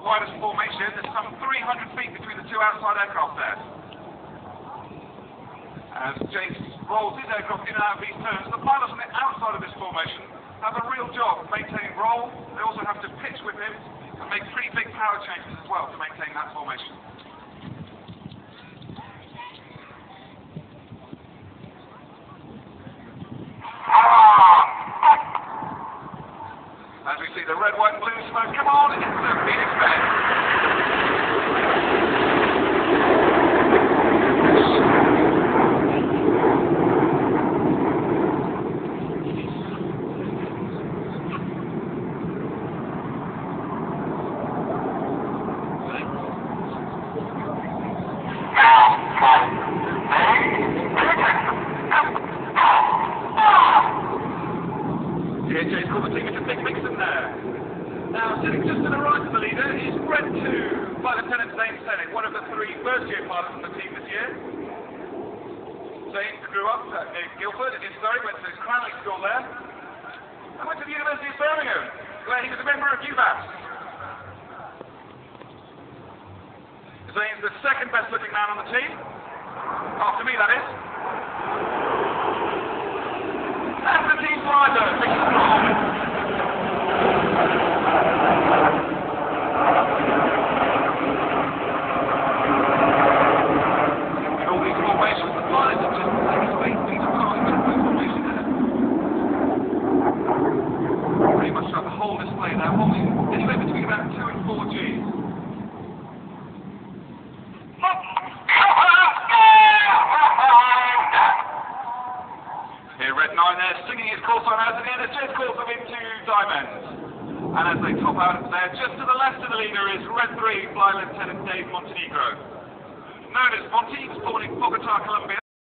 widest formation. There's some 300 feet between the two outside aircraft there. As James rolls his aircraft in and out of these turns, the pilots on the outside of this formation have a real job maintaining roll. They also have to pitch with him and make pretty big power changes as well to maintain that formation. As we see the red, white and blue smoke come on into Phoenix Bend. DHA's called the team into big mixing there. Now, sitting just to the right of the leader is Red 2, Flight Lieutenant Zane Sennick, one of the 3 first-year pilots on the team this year. Zane grew up in Guildford, in Surrey, went to Cranley School there, and went to the University of Birmingham, where he was a member of UVAS. Zane's the second best-looking man on the team, after me, that is. And the team driver, takes the control. In all these formations, the pilots have just taken away things apart in the formation there. Pretty much throughout the whole display now, holding anywhere between about 2 and 4 Gs. Here, Red 9 there, singing his call sign out, and the NSJ calls them into diamond. And as they top out there, just to the left of the leader is Red 3, Flight Lieutenant Dave Montenegro. Known as Monty, he was born in Bogota, Colombia,